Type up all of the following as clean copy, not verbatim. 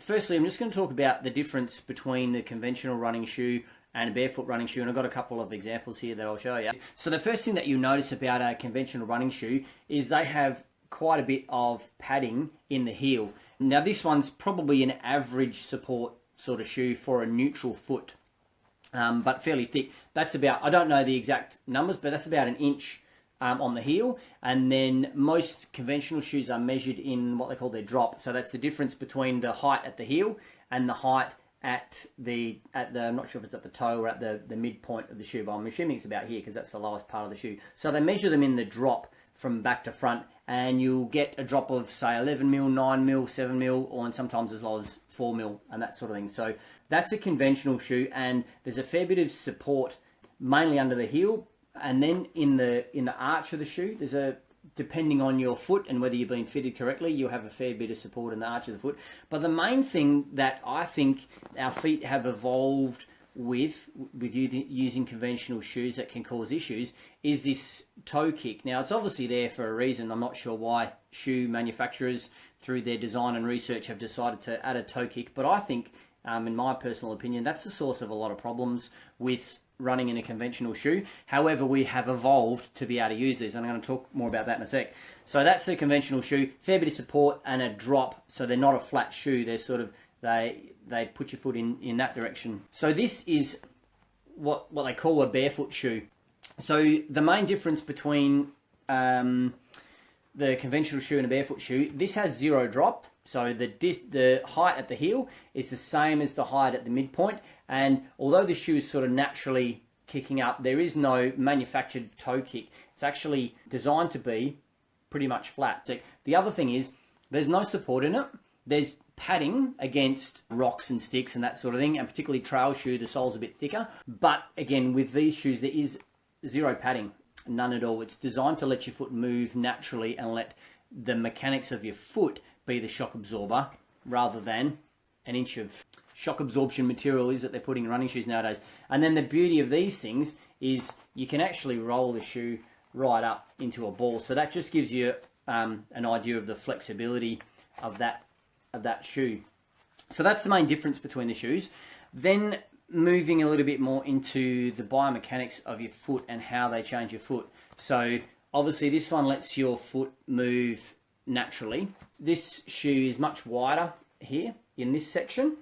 firstly, I'm just going to talk about the difference between the conventional running shoe and a barefoot running shoe, and I've got a couple of examples here that I'll show you. So the first thing that you'll notice about a conventional running shoe is they have quite a bit of padding in the heel. Now this one's probably an average support sort of shoe for a neutral foot, but fairly thick. That's about, I don't know the exact numbers, but that's about an inch on the heel. And then most conventional shoes are measured in what they call their drop. So that's the difference between the height at the heel and the height at the I'm not sure if it's at the toe or at the midpoint of the shoe, but I'm assuming it's about here because that's the lowest part of the shoe. So they measure them in the drop from back to front, and you'll get a drop of say 11 mil, 9 mil, 7 mil, or and sometimes as low as 4 mil and that sort of thing. So that's a conventional shoe, and there's a fair bit of support mainly under the heel, and then in the arch of the shoe there's a, depending on your foot and whether you've been fitted correctly, you'll have a fair bit of support in the arch of the foot. But the main thing that I think our feet have evolved with using conventional shoes that can cause issues is this toe kick. Now, it's obviously there for a reason. I'm not sure why shoe manufacturers, through their design and research, have decided to add a toe kick, but I think, in my personal opinion, that's the source of a lot of problems with running in a conventional shoe. However, we have evolved to be able to use these, and I'm going to talk more about that in a sec. So that's a conventional shoe, fair bit of support and a drop, so they're not a flat shoe. They're sort of, they put your foot in that direction. So this is what they call a barefoot shoe. So the main difference between the conventional shoe and a barefoot shoe, this has zero drop. So the height at the heel is the same as the height at the midpoint. And although the shoe is sort of naturally kicking up, there is no manufactured toe kick. It's actually designed to be pretty much flat. So the other thing is there's no support in it. There's padding against rocks and sticks and that sort of thing, and particularly trail shoe, the sole's a bit thicker. But again, with these shoes, there is zero padding, none at all. It's designed to let your foot move naturally and let the mechanics of your foot be the shock absorber, rather than an inch of shock absorption material is that they're putting in running shoes nowadays. And then the beauty of these things is you can actually roll the shoe right up into a ball. So that just gives you an idea of the flexibility of that shoe. So that's the main difference between the shoes. Then moving a little bit more into the biomechanics of your foot and how they change your foot. So obviously this one lets your foot move naturally. This shoe is much wider here in this section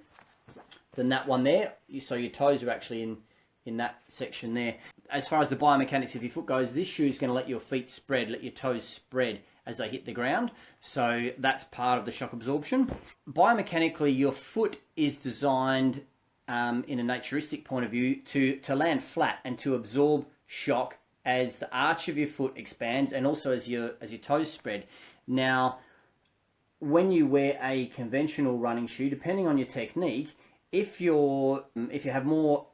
than that one there. So your toes are actually in that section there. As far as the biomechanics of your foot goes, this shoe is going to let your feet spread, let your toes spread as they hit the ground. So that's part of the shock absorption. Biomechanically, your foot is designed in a naturistic point of view to land flat and to absorb shock as the arch of your foot expands and also as your toes spread. Now, when you wear a conventional running shoe, depending on your technique, if you have more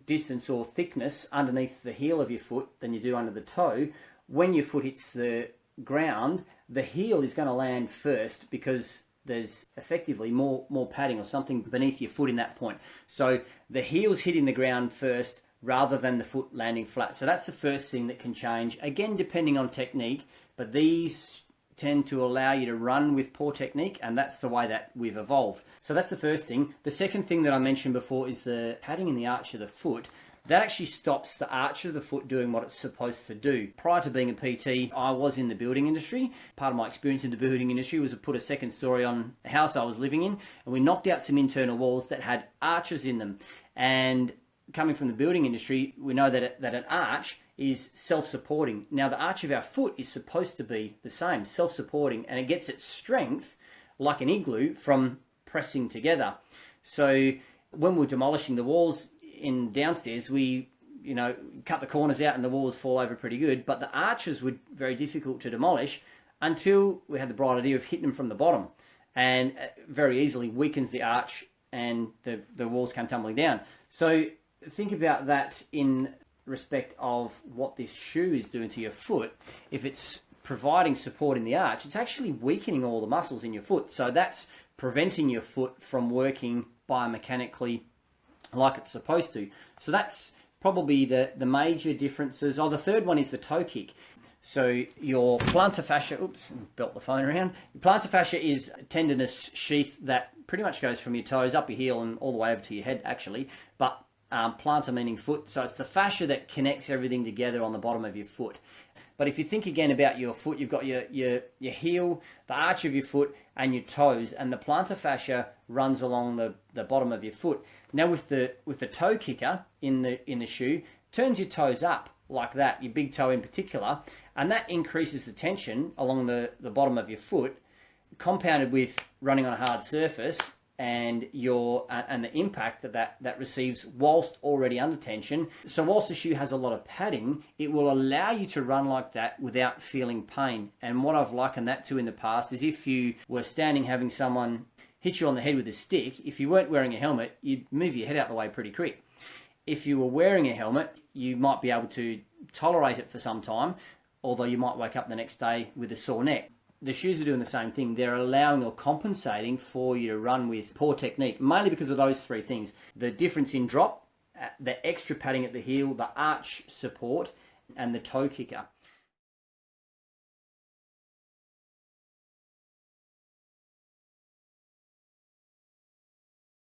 distance or thickness underneath the heel of your foot than you do under the toe, when your foot hits the ground, the heel is going to land first because there's effectively more padding or something beneath your foot in that point. So the heel's hitting the ground first rather than the foot landing flat. So that's the first thing that can change, again depending on technique, but these tend to allow you to run with poor technique, and that's the way that we've evolved. So that's the first thing. The second thing that I mentioned before is the padding in the arch of the foot. That actually stops the arch of the foot doing what it's supposed to do. Prior to being a PT, I was in the building industry. Part of my experience in the building industry was to put a second story on a house I was living in, and we knocked out some internal walls that had arches in them. And coming from the building industry, we know that an arch is self-supporting. Now, the arch of our foot is supposed to be the same, self-supporting, and it gets its strength, like an igloo, from pressing together. So when we're demolishing the walls in downstairs, we cut the corners out and the walls fall over pretty good, but the arches were very difficult to demolish until we had the bright idea of hitting them from the bottom, and very easily weakens the arch and the walls come tumbling down. So think about that in respect of what this shoe is doing to your foot. If it's providing support in the arch, it's actually weakening all the muscles in your foot. So that's preventing your foot from working biomechanically like it's supposed to. So that's probably the major differences. Oh, the third one is the toe kick. So your plantar fascia, oops, belt the phone around. Your plantar fascia is a tendinous sheath that pretty much goes from your toes up your heel and all the way over to your head, actually. But plantar meaning foot, so it's the fascia that connects everything together on the bottom of your foot. But if you think again about your foot, you've got your heel, the arch of your foot, and your toes, and the plantar fascia runs along the bottom of your foot. Now with the toe kicker in the shoe, turns your toes up like that, your big toe in particular, and that increases the tension along the bottom of your foot, compounded with running on a hard surface and the impact that receives whilst already under tension. So whilst the shoe has a lot of padding, it will allow you to run like that without feeling pain. And what I've likened that to in the past is if you were standing having someone hit you on the head with a stick, if you weren't wearing a helmet, you'd move your head out the way pretty quick. If you were wearing a helmet, you might be able to tolerate it for some time, although you might wake up the next day with a sore neck. The shoes are doing the same thing. They're allowing or compensating for you to run with poor technique, mainly because of those three things. The difference in drop, the extra padding at the heel, the arch support, and the toe kicker.